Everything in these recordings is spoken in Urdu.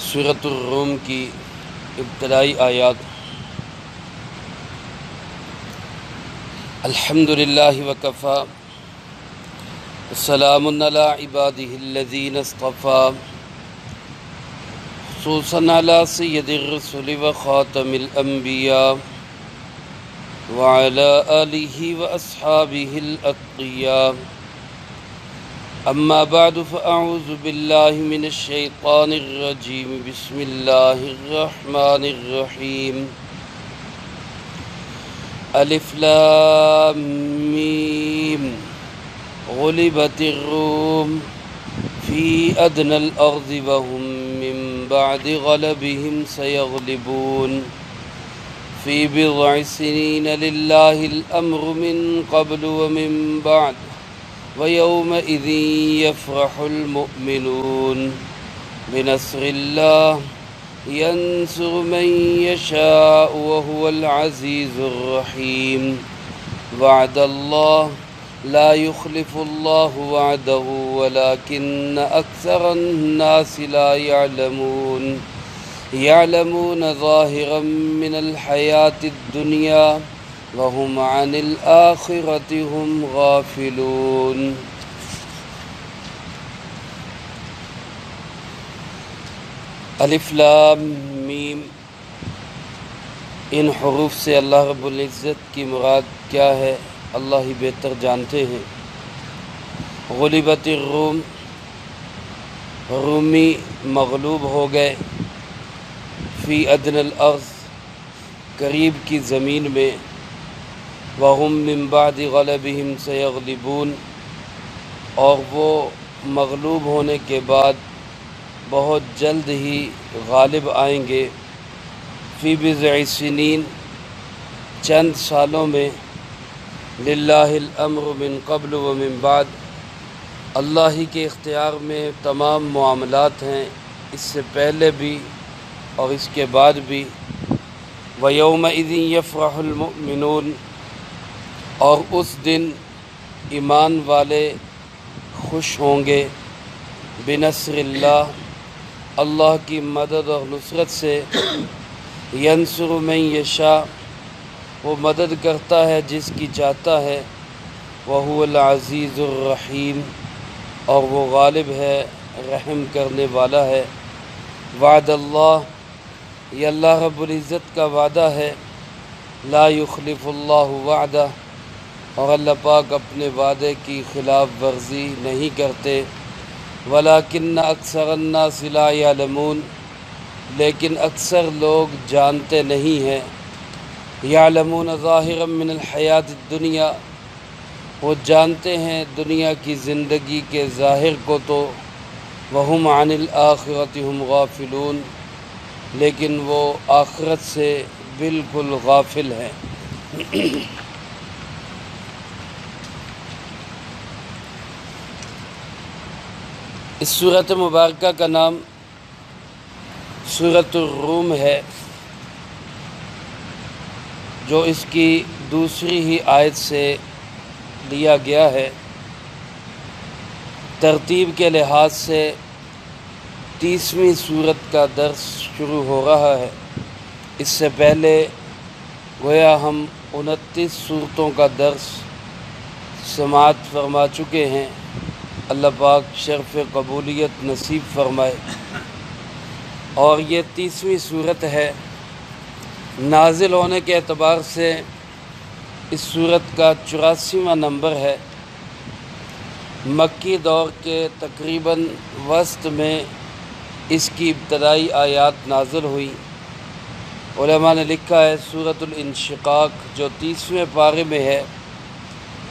سورۃ الروم کی ابتدائی آیات۔ الحمدللہ وکفی وسلام علی عبادہ الذین اصطفی، خصوصاً علی سید الرسل وخاتم الانبیاء وعلی آلہ واصحابہ الاتقیاء۔ اما بعد فاعوذ باللہ من الشیطان الرجیم، بسم اللہ الرحمن الرحیم۔ الف لام میم، غلبت الروم فی ادنی الارض وهم من بعد غلبهم سیغلبون، فی بضع سنین للہ الامر من قبل ومن بعد، وَيَوْمَئِذٍ يَفْرَحُ الْمُؤْمِنُونَ بِنَصْرِ اللَّهِ يَنْصُرُ مَنْ يَشَاءُ وَهُوَ الْعَزِيزُ الرَّحِيمُ۔ وعد اللَّهِ لَا يُخْلِفُ اللَّهُ وَعْدَهُ وَلَكِنَّ أَكْثَرَ النَّاسِ لَا يَعْلَمُونَ يَعْلَمُونَ ظَاهِرًا مِنَ الْحَيَاةِ الدُّنْيَا وَهُمْ عَنِ الْآخِرَةِ هُمْ غَافِلُونَ۔ الف لام میم، ان حروف سے اللہ رب العزت کی مراد کیا ہے اللہ ہی بہتر جانتے ہیں۔ غلبت الروم، رومی مغلوب ہو گئے، فی ادنی الارض، قریب کی زمین میں، وَهُم مِّن بَعْدِ غَلَبِهِمْ سَيَغْلِبُونَ، اور وہ مغلوب ہونے کے بعد بہت جلد ہی غالب آئیں گے۔ فی بضع سنین، چند سالوں میں، للہ الامر من قبل ومن بعد، اللہ ہی کے اختیار میں تمام معاملات ہیں، اس سے پہلے بھی اور اس کے بعد بھی۔ وَيَوْمَئِذٍ يَفْرَحُ الْمُؤْمِنُونَ، اور اس دن ایمان والے خوش ہوں گے، بنصر اللہ، اللہ کی مدد اور نصرت سے، ینصر من یشاء، وہ مدد کرتا ہے جس کی چاہتا ہے، وہو العزیز الرحیم، اور وہ غالب ہے رحم کرنے والا ہے۔ وعد اللہ، یہ اللہ رب العزت کا وعدہ ہے، لا یخلف اللہ وعدہ، اور اللہ پاک اپنے وعدے کی خلاف ورزی نہیں کرتے۔ وَلَكِنَّ أَكْثَرَ النَّاسِ لَا يَعْلَمُونَ، لیکن اکثر لوگ جانتے نہیں ہیں۔ يَعْلَمُونَ ظَاهِرًا مِّنَ الْحَيَاةِ الدُّنْيَا، وہ جانتے ہیں دنیا کی زندگی کے ظاہر کو تو، وَهُمْ عَنِ الْآخِرَةِ هُمْ غَافِلُونَ، لیکن وہ آخرت سے بالکل غافل ہیں۔ اس سورۃ مبارکہ کا نام سورۃ الروم ہے، جو اس کی دوسری ہی آیت سے لیا گیا ہے۔ ترتیب کے لحاظ سے 30ویں سورت کا درس شروع ہو رہا ہے۔ اس سے پہلے گویا ہم 29 سورتوں کا درس سماعت فرما چکے ہیں۔ اللہ پاک شرف قبولیت نصیب فرمائے۔ اور یہ 30ویں سورت ہے۔ نازل ہونے کے اعتبار سے اس سورت کا 84واں نمبر ہے۔ مکی دور کے تقریباً وسط میں اس کی ابتدائی آیات نازل ہوئی۔ علماء نے لکھا ہے سورۃ الانشقاق جو 30ویں پارے میں ہے،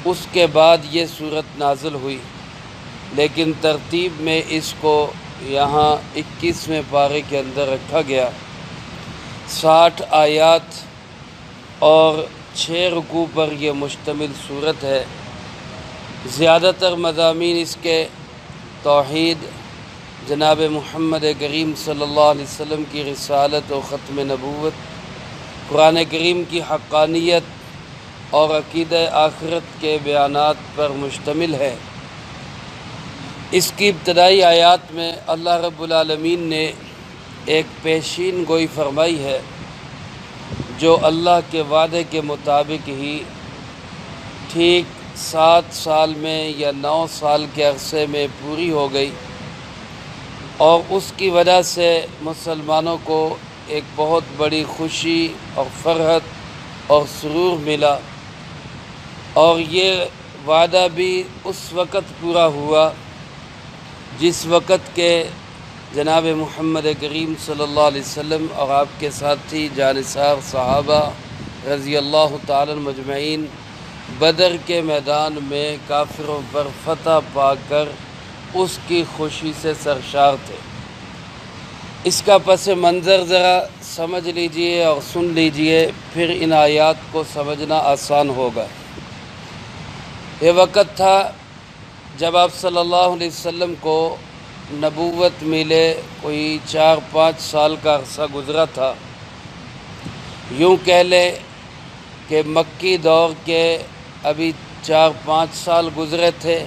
اس کے بعد یہ سورت نازل ہوئی، لیکن ترتیب میں اس کو یہاں 21ویں پارے کے اندر رکھا گیا۔ 60 آیات اور 6 رکوع پر یہ مشتمل سورت ہے۔ زیادہ تر مضامین اس کے توحید، جناب محمد کریم صلی اللہ علیہ وسلم کی رسالت و ختم نبوت، قرآن کریم کی حقانیت اور عقیدہ آخرت کے بیانات پر مشتمل ہے۔ اس کی ابتدائی آیات میں اللہ رب العالمین نے ایک پیشین گوئی فرمائی ہے جو اللہ کے وعدے کے مطابق ہی ٹھیک 7 سال میں یا 9 سال کے عرصے میں پوری ہو گئی، اور اس کی وجہ سے مسلمانوں کو ایک بہت بڑی خوشی اور فرحت اور سرور ملا، اور یہ وعدہ بھی اس وقت پورا ہوا جس وقت کے جناب محمد کریم صلی اللہ علیہ وسلم اور آپ کے ساتھی جانثار صحابہ رضی اللہ تعالی مجمعین بدر کے میدان میں کافروں پر فتح پا کر اس کی خوشی سے سرشار تھے۔ اس کا پس منظر ذرا سمجھ لیجئے اور سن لیجئے، پھر ان آیات کو سمجھنا آسان ہوگا۔ یہ وقت تھا جب آپ صلی اللہ علیہ وسلم کو نبوت ملے، کوئی 4-5 سال کا عرصہ گزرا تھا۔ یوں کہہ لیں کہ مکی دور کے ابھی 4-5 سال گزرے تھے،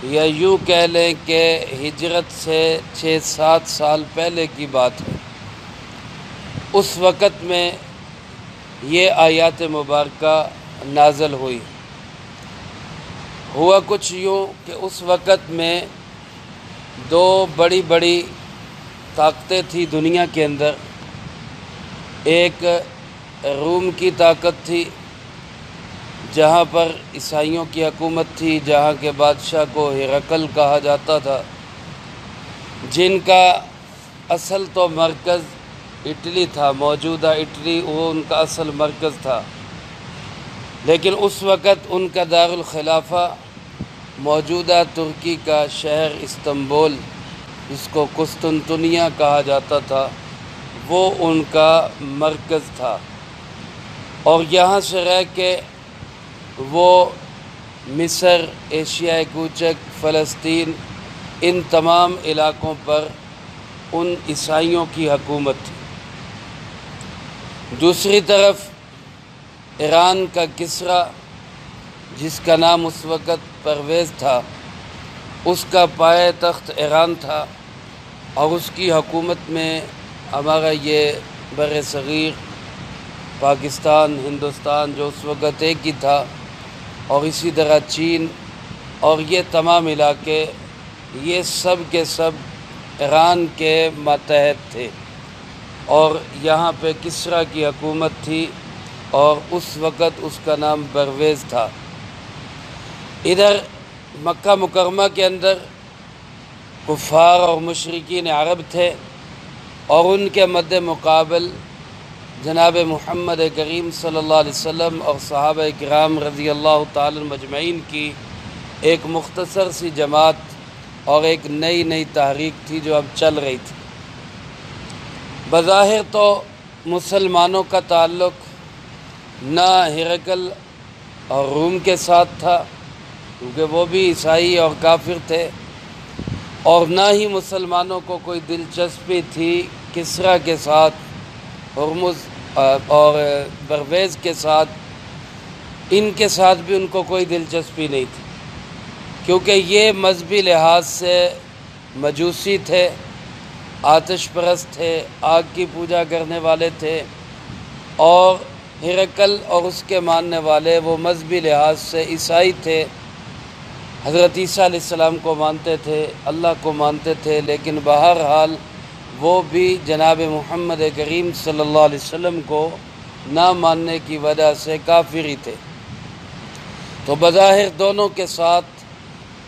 یا یوں کہہ لیں کہ ہجرت سے 6-7 سال پہلے کی بات ہے۔ اس وقت میں یہ آیات مبارکہ نازل ہوئی۔ ہوا کچھ یوں کہ اس وقت میں 2 بڑی بڑی طاقتیں تھی دنیا کے اندر۔ ایک روم کی طاقت تھی جہاں پر عیسائیوں کی حکومت تھی، جہاں کے بادشاہ کو ہرقل کہا جاتا تھا، جن کا اصل تو مرکز اٹلی تھا، موجودہ اٹلی وہ ان کا اصل مرکز تھا، لیکن اس وقت ان کا دارالخلافہ موجودہ ترکی کا شہر استنبول، جس کو قسطنطنیہ کہا جاتا تھا، وہ ان کا مرکز تھا، اور یہاں سے رہ کے وہ مصر، ایشیائے کوچک، فلسطین، ان تمام علاقوں پر ان عیسائیوں کی حکومت تھی۔ دوسری طرف ایران کا کسریٰ، جس کا نام اس وقت پرویز تھا، اس کا پائے تخت ایران تھا، اور اس کی حکومت میں ہمارا یہ بر صغیر پاکستان، ہندوستان جو اس وقت ایک ہی تھا، اور اسی طرح چین اور یہ تمام علاقے، یہ سب کے سب ایران کے ماتحت تھے، اور یہاں پہ کسریٰ کی حکومت تھی، اور اس وقت اس کا نام پرویز تھا۔ ادھر مکہ مکرمہ کے اندر کفار اور مشرکین عرب تھے، اور ان کے مد مقابل جناب محمد کریم صلی اللہ علیہ وسلم اور صحابہ کرام رضی اللہ تعالی مجمعین کی ایک مختصر سی جماعت اور ایک نئی تحریک تھی جو اب چل رہی تھی۔ بظاہر تو مسلمانوں کا تعلق نہ ہرقل اور روم کے ساتھ تھا، کیونکہ وہ بھی عیسائی اور کافر تھے، اور نہ ہی مسلمانوں کو کوئی دلچسپی تھی کسریٰ کے ساتھ، ہرمز اور پرویز کے ساتھ، ان کے ساتھ بھی ان کو کوئی دلچسپی نہیں تھی، کیونکہ یہ مذہبی لحاظ سے مجوسی تھے، آتش پرست تھے، آگ کی پوجا کرنے والے تھے، اور ہرقل اور اس کے ماننے والے وہ مذہبی لحاظ سے عیسائی تھے، حضرت عیسیٰ علیہ السلام کو مانتے تھے، اللہ کو مانتے تھے، لیکن بہرحال وہ بھی جناب محمد کریم صلی اللہ علیہ وسلم کو نہ ماننے کی وجہ سے کافر ہی تھے۔ تو بظاہر دونوں کے ساتھ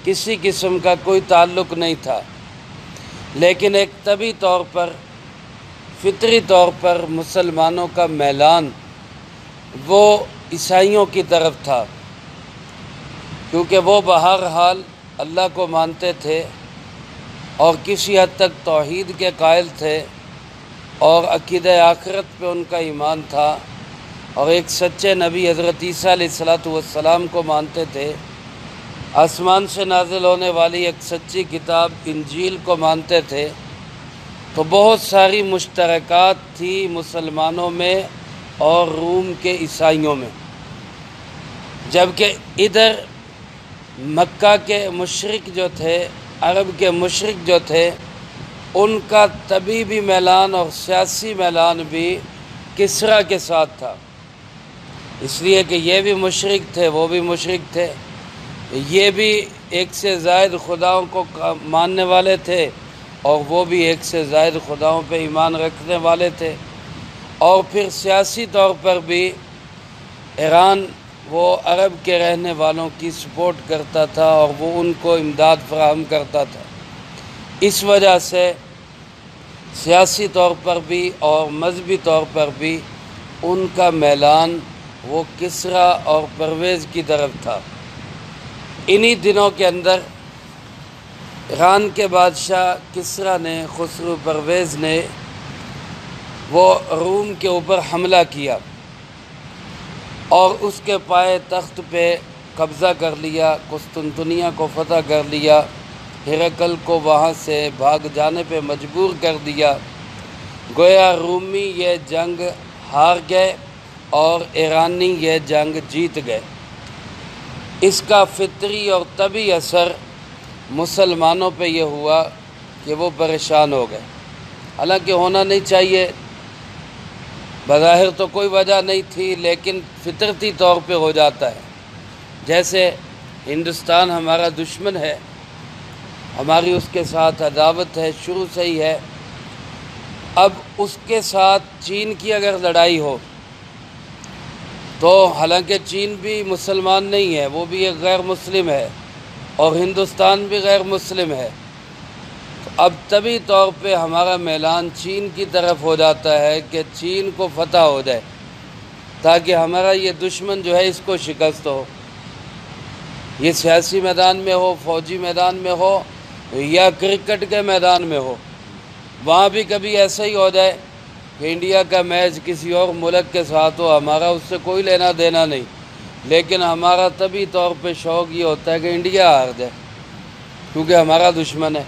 کسی قسم کا کوئی تعلق نہیں تھا، لیکن ایک طبعی طور پر، فطری طور پر مسلمانوں کا میلان وہ عیسائیوں کی طرف تھا، کیونکہ وہ بہرحال اللہ کو مانتے تھے اور کسی حد تک توحید کے قائل تھے، اور عقیدہ آخرت پہ ان کا ایمان تھا، اور ایک سچے نبی حضرت عیسیٰ علیہ السلام کو مانتے تھے، آسمان سے نازل ہونے والی ایک سچی کتاب انجیل کو مانتے تھے۔ تو بہت ساری مشترکات تھی مسلمانوں میں اور روم کے عیسائیوں میں، جبکہ ادھر مکہ کے مشرک جو تھے، عرب کے مشرک جو تھے، ان کا طبیعی میلان اور سیاسی میلان بھی کسریٰ کے ساتھ تھا، اس لیے کہ یہ بھی مشرک تھے، وہ بھی مشرک تھے، یہ بھی ایک سے زائد خداؤں کو ماننے والے تھے اور وہ بھی ایک سے زائد خداؤں پہ ایمان رکھنے والے تھے۔ اور پھر سیاسی طور پر بھی ایران وہ عرب کے رہنے والوں کی سپورٹ کرتا تھا اور وہ ان کو امداد فراہم کرتا تھا۔ اس وجہ سے سیاسی طور پر بھی اور مذہبی طور پر بھی ان کا میلان وہ کسریٰ اور پرویز کی طرف تھا۔ انہی دنوں کے اندر ایران کے بادشاہ کسریٰ نے، خسرو پرویز نے، وہ روم کے اوپر حملہ کیا اور اس کے پائے تخت پہ قبضہ کر لیا، قسطنطنیہ کو فتح کر لیا، ہرقل کو وہاں سے بھاگ جانے پہ مجبور کر دیا۔ گویا رومی یہ جنگ ہار گئے اور ایرانی یہ جنگ جیت گئے۔ اس کا فطری اور طبعی اثر مسلمانوں پہ یہ ہوا کہ وہ پریشان ہو گئے، حالانکہ ہونا نہیں چاہیے، بظاہر تو کوئی وجہ نہیں تھی، لیکن فطرتی طور پہ ہو جاتا ہے۔ جیسے ہندوستان ہمارا دشمن ہے، ہماری اس کے ساتھ عداوت ہے، شروع سے ہی ہے، اب اس کے ساتھ چین کی اگر لڑائی ہو تو حالانکہ چین بھی مسلمان نہیں ہے، وہ بھی ایک غیر مسلم ہے، اور ہندوستان بھی غیر مسلم ہے، تو اب طبعی طور پہ ہمارا میلان چین کی طرف ہو جاتا ہے کہ چین کو فتح ہو جائے تاکہ ہمارا یہ دشمن جو ہے اس کو شکست ہو، یہ سیاسی میدان میں ہو، فوجی میدان میں ہو یا کرکٹ کے میدان میں ہو، وہاں بھی کبھی ایسا ہی ہو جائے کہ انڈیا کا میچ کسی اور ملک کے ساتھ ہو، ہمارا اس سے کوئی لینا دینا نہیں، لیکن ہمارا طبعی طور پہ شوق یہ ہوتا ہے کہ انڈیا ہار جائے کیونکہ ہمارا دشمن ہے۔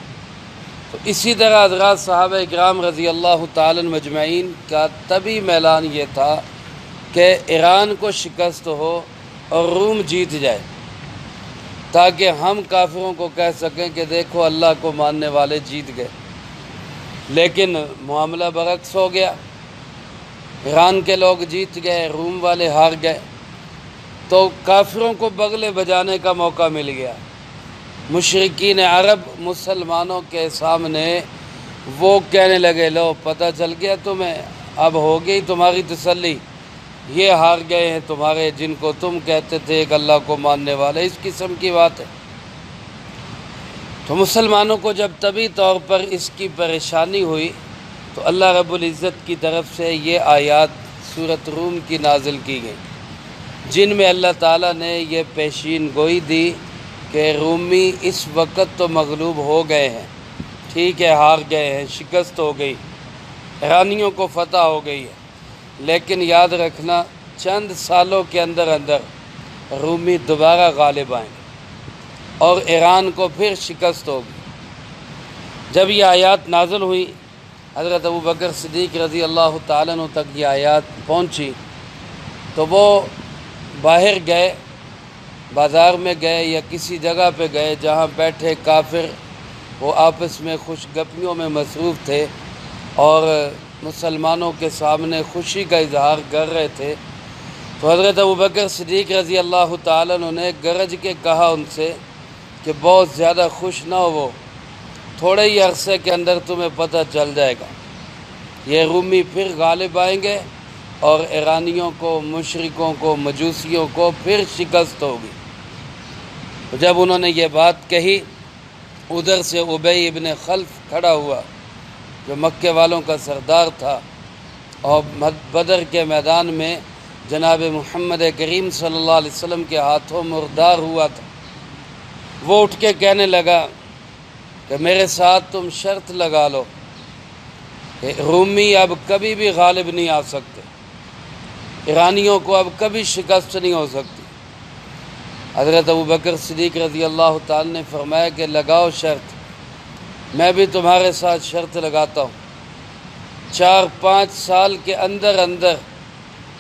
تو اسی طرح حضرات صحابہ کرام رضی اللہ تعالی مجمعین کا طبعی میلان یہ تھا کہ ایران کو شکست ہو اور روم جیت جائے تاکہ ہم کافروں کو کہہ سکیں کہ دیکھو اللہ کو ماننے والے جیت گئے۔ لیکن معاملہ برعکس ہو گیا، ایران کے لوگ جیت گئے، روم والے ہار گئے، تو کافروں کو بغلے بجانے کا موقع مل گیا۔ مشرکین عرب مسلمانوں کے سامنے وہ کہنے لگے لو پتہ چل گیا تمہیں، اب ہو گئی تمہاری تسلی، یہ ہار گئے ہیں تمہارے جن کو تم کہتے تھے ایک اللہ کو ماننے والے، اس قسم کی بات ہے۔ تو مسلمانوں کو جب طبعی طور پر اس کی پریشانی ہوئی تو اللہ رب العزت کی طرف سے یہ آیات سورۃ روم کی نازل کی گئی، جن میں اللہ تعالیٰ نے یہ پیشین گوئی دی کہ رومی اس وقت تو مغلوب ہو گئے ہیں، ٹھیک ہے ہار گئے ہیں، شکست ہو گئی، ایرانیوں کو فتح ہو گئی ہے، لیکن یاد رکھنا چند سالوں کے اندر اندر رومی دوبارہ غالب آئیں گے اور ایران کو پھر شکست ہوگی۔ جب یہ آیات نازل ہوئی، حضرت ابوبکر صدیق رضی اللہ تعالیٰ عنہ تک یہ آیات پہنچی تو وہ باہر گئے، بازار میں گئے یا کسی جگہ پہ گئے جہاں بیٹھے کافر وہ آپس میں خوش گپیوں میں مصروف تھے اور مسلمانوں کے سامنے خوشی کا اظہار کر رہے تھے، تو حضرت ابوبکر صدیق رضی اللہ تعالیٰ عنہ نے گرج کے کہا ان سے کہ بہت زیادہ خوش نہ ہو، تھوڑے ہی عرصے کے اندر تمہیں پتہ چل جائے گا، یہ رومی پھر غالب آئیں گے اور ایرانیوں کو، مشرکوں کو، مجوسیوں کو پھر شکست ہوگی۔ تو جب انہوں نے یہ بات کہی، ادھر سے ابی ابن خلف کھڑا ہوا جو مکے والوں کا سردار تھا اور بدر کے میدان میں جناب محمد کریم صلی اللہ علیہ وسلم کے ہاتھوں مردار ہوا تھا، وہ اٹھ کے کہنے لگا کہ میرے ساتھ تم شرط لگا لو کہ رومی اب کبھی بھی غالب نہیں آ سکتے، ایرانیوں کو اب کبھی شکست نہیں ہو سکتی۔ حضرت ابوبکر صدیق رضی اللہ تعالی نے فرمایا کہ لگاؤ شرط، میں بھی تمہارے ساتھ شرط لگاتا ہوں، 4-5 سال کے اندر اندر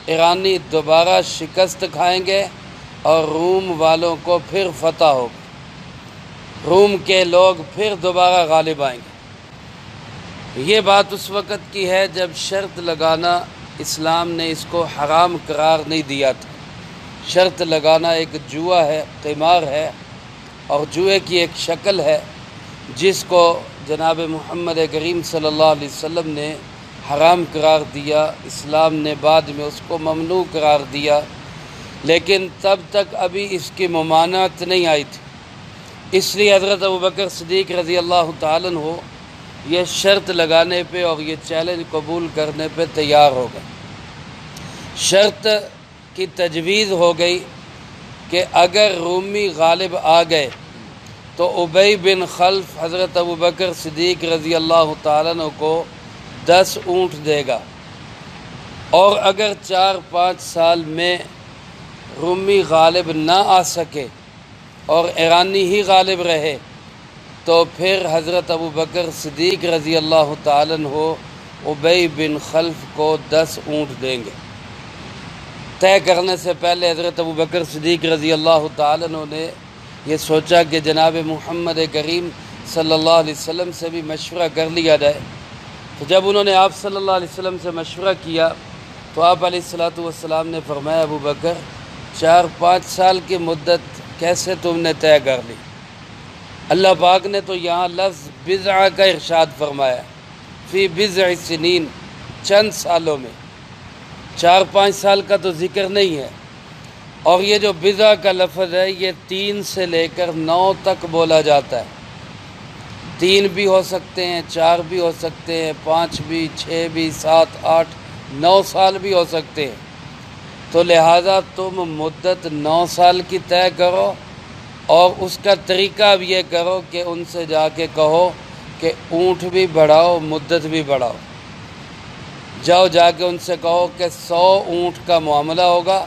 ایرانی دوبارہ شکست کھائیں گے اور روم والوں کو پھر فتح ہوگی، روم کے لوگ پھر دوبارہ غالب آئیں گے۔ یہ بات اس وقت کی ہے جب شرط لگانا اسلام نے اس کو حرام قرار نہیں دیا تھا۔ شرط لگانا ایک جوا ہے، قمار ہے، اور جوئے کی ایک شکل ہے جس کو جناب محمد کریم صلی اللہ علیہ وسلم نے حرام قرار دیا۔ اسلام نے بعد میں اس کو ممنوع قرار دیا، لیکن تب تک ابھی اس کی ممانعت نہیں آئی تھی۔ اس لیے حضرت ابوبکر صدیق رضی اللہ تعالیٰ عنہ یہ شرط لگانے پہ اور یہ چیلنج قبول کرنے پہ تیار ہو گئے۔ شرط کی تجویز ہو گئی کہ اگر رومی غالب آ گئے تو ابی بن خلف حضرت ابوبکر صدیق رضی اللہ تعالیٰ عنہ کو 10 اونٹ دے گا، اور اگر 4-5 سال میں رومی غالب نہ آ سکے اور ایرانی ہی غالب رہے تو پھر حضرت ابوبکر صدیق رضی اللہ تعالیٰ عنہ ابی بن خلف کو 10 اونٹ دیں گے۔ طے کرنے سے پہلے حضرت ابوبکر صدیق رضی اللہ تعالیٰ عنہ نے یہ سوچا کہ جناب محمد کریم صلی اللہ علیہ وسلم سے بھی مشورہ کر لیا جائے۔ تو جب انہوں نے آپ صلی اللہ علیہ وسلم سے مشورہ کیا تو آپ علیہ السلام نے فرمایا، ابوبکر 4-5 سال کی مدت کیسے تم نے طے کر لی؟ اللہ پاک نے تو یہاں لفظ بضع کا ارشاد فرمایا، فی بضع سنین، چند سالوں میں، 4-5 سال کا تو ذکر نہیں ہے۔ اور یہ جو بضع کا لفظ ہے یہ 3 سے لے کر 9 تک بولا جاتا ہے۔ 3 بھی ہو سکتے ہیں، 4 بھی ہو سکتے ہیں، 5 بھی، 6 بھی، 7، 8، 9 سال بھی ہو سکتے ہیں۔ تو لہٰذا تم مدت 9 سال کی طے کرو، اور اس کا طریقہ بھی یہ کرو کہ ان سے جا کے کہو کہ اونٹ بھی بڑھاؤ، مدت بھی بڑھاؤ۔ جاؤ جا کے ان سے کہو کہ 100 اونٹ کا معاملہ ہوگا،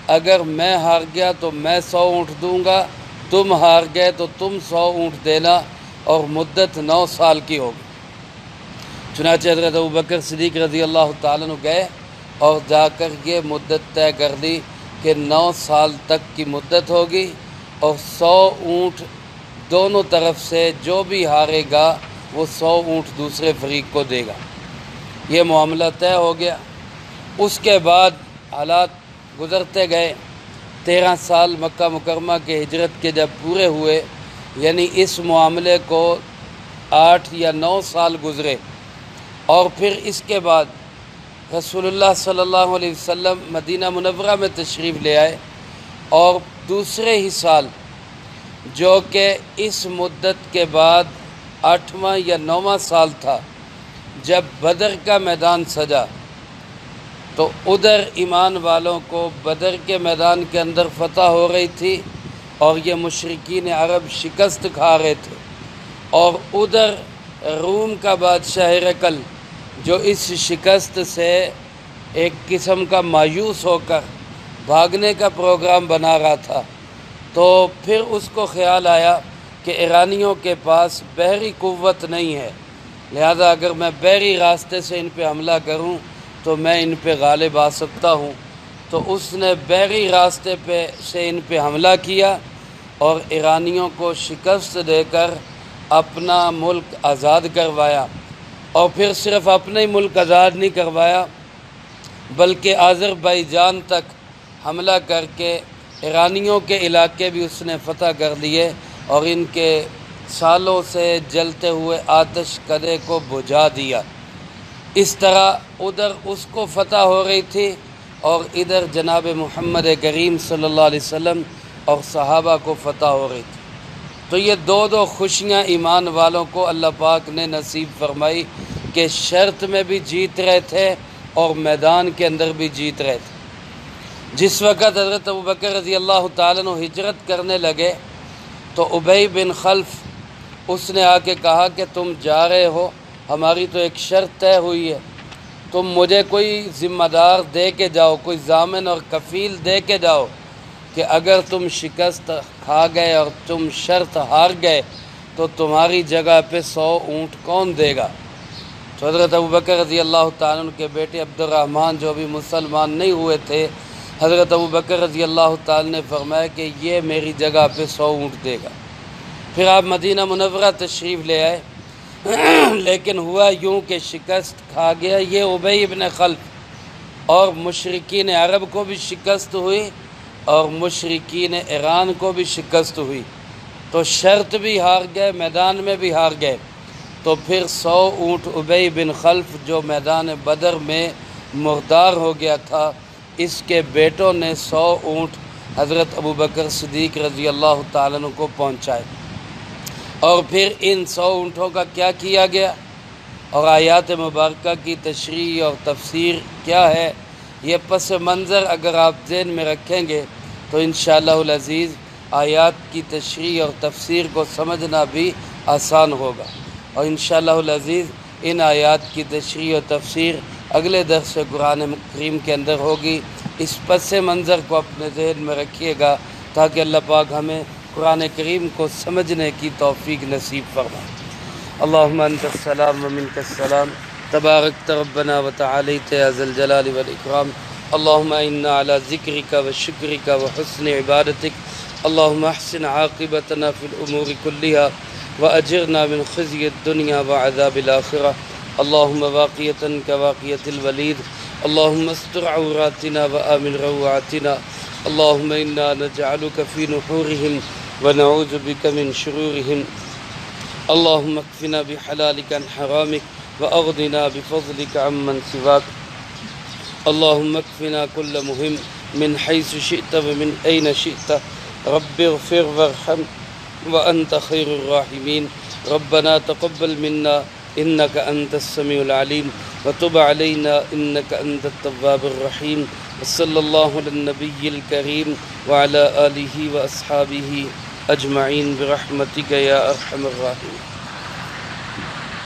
اگر میں ہار گیا تو میں 100 اونٹ دوں گا، تم ہار گئے تو تم 100 اونٹ دینا، اور مدت 9 سال کی ہوگی۔ چنانچہ حضرت ابوبکر صدیق رضی اللہ تعالیٰ عنہ گئے اور جا کر یہ مدت طے کر لی کہ 9 سال تک کی مدت ہوگی، اور 100 اونٹ دونوں طرف سے جو بھی ہارے گا وہ 100 اونٹ دوسرے فریق کو دے گا۔ یہ معاملہ طے ہو گیا۔ اس کے بعد حالات گزرتے گئے۔ 13 سال مکہ مکرمہ کے ہجرت کے جب پورے ہوئے، یعنی اس معاملے کو 8 یا 9 سال گزرے، اور پھر اس کے بعد رسول اللہ صلی اللہ علیہ وسلم مدینہ منورہ میں تشریف لے آئے، اور دوسرے ہی سال جو کہ اس مدت کے بعد 8واں یا 9واں سال تھا، جب بدر کا میدان سجا تو ادھر ایمان والوں کو بدر کے میدان کے اندر فتح ہو رہی تھی، اور یہ مشرکین عرب شکست کھا رہے تھے، اور ادھر روم کا بادشاہ ہرقل جو اس شکست سے ایک قسم کا مایوس ہو کر بھاگنے کا پروگرام بنا رہا تھا۔ تو پھر اس کو خیال آیا کہ ایرانیوں کے پاس بحری قوت نہیں ہے، لہذا اگر میں بحری راستے سے ان پہ حملہ کروں تو میں ان پہ غالب آ سکتا ہوں۔ تو اس نے بحری راستے سے ان پہ حملہ کیا، اور ایرانیوں کو شکست دے کر اپنا ملک آزاد کروایا، اور پھر صرف اپنا ہی ملک آزاد نہیں کروایا بلکہ آذربائیجان تک حملہ کر کے ایرانیوں کے علاقے بھی اس نے فتح کر لیے، اور ان کے سالوں سے جلتے ہوئے آتش کدے کو بجھا دیا۔ اس طرح ادھر اس کو فتح ہو رہی تھی، اور ادھر جناب محمد کریم صلی اللہ علیہ وسلم اور صحابہ کو فتح ہو رہی تھی۔ تو یہ دو خوشیاں ایمان والوں کو اللہ پاک نے نصیب فرمائی کہ شرط میں بھی جیت رہے تھے اور میدان کے اندر بھی جیت رہے تھے۔ جس وقت حضرت ابوبکر رضی اللہ تعالیٰ عنہ ہجرت کرنے لگے تو ابی بن خلف اس نے آ کے کہا کہ تم جا رہے ہو، ہماری تو ایک شرط طے ہوئی ہے، تم مجھے کوئی ذمہ دار دے کے جاؤ، کوئی ضامن اور کفیل دے کے جاؤ کہ اگر تم شکست کھا گئے اور تم شرط ہار گئے تو تمہاری جگہ پہ 100 اونٹ کون دے گا؟ تو حضرت ابوبکر رضی اللہ تعالیٰ عنہ کے بیٹے عبد الرحمن جو بھی مسلمان نہیں ہوئے تھے، حضرت ابوبکر رضی اللہ تعالیٰ نے فرمایا کہ یہ میری جگہ پہ 100 اونٹ دے گا۔ پھر آپ مدینہ منورہ تشریف لے آئے، لیکن ہوا یوں کہ شکست کھا گیا یہ ابی ابن خلف، اور مشرکین عرب کو بھی شکست ہوئی اور مشرکین ایران کو بھی شکست ہوئی، تو شرط بھی ہار گئے، میدان میں بھی ہار گئے۔ تو پھر 100 اونٹ ابی بن خلف جو میدان بدر میں مردار ہو گیا تھا، اس کے بیٹوں نے 100 اونٹ حضرت ابوبکر صدیق رضی اللہ تعالیٰ عنہ کو پہنچائے۔ اور پھر ان 100 اونٹوں کا کیا کیا گیا اور آیات مبارکہ کی تشریح اور تفسیر کیا ہے، یہ پس منظر اگر آپ ذہن میں رکھیں گے تو انشاءاللہ العزیز آیات کی تشریح اور تفسیر کو سمجھنا بھی آسان ہوگا، اور انشاءاللہ العزیز ان آیات کی تشریح و تفسیر اگلے درس قرآن کریم کے اندر ہوگی۔ اس پس منظر کو اپنے ذہن میں رکھیے گا تاکہ اللہ پاک ہمیں قرآن کریم کو سمجھنے کی توفیق نصیب فرمائے۔ اللہم انت السلام ومنک السلام، تبارکت ربنا وتعالیت یا ذا الجلال والاکرام۔ اللہم انا علی ذکرک وشکرک وحسن عبادتک، اللہم احسن عاقبتنا فی الامور کلہا واجرنا من خزی الدنیا وعذاب الآخرہ، اللہم واقیتا کواقیت الولید، اللہم استر عوراتنا وآمن روعاتنا، اللہم انا نجعلک فی نحورہم ونعوذ بک من شرورہم، اللہم اکفنا بحلالک عن حرامک واغننا بفضلک عمن سواک، اللہم اکفنا کل مہم من حیث شئت ومن این شئت، رب اغفر وارحم وانت خیر الراحمین، ربنا تقبل منا انك انت السميع العليم وتب علينا انك انت التواب الرحيم، وصلى الله على النبي الكريم وعلى آله واصحابه اجمعين برحمتك يا ارحم الراحمين۔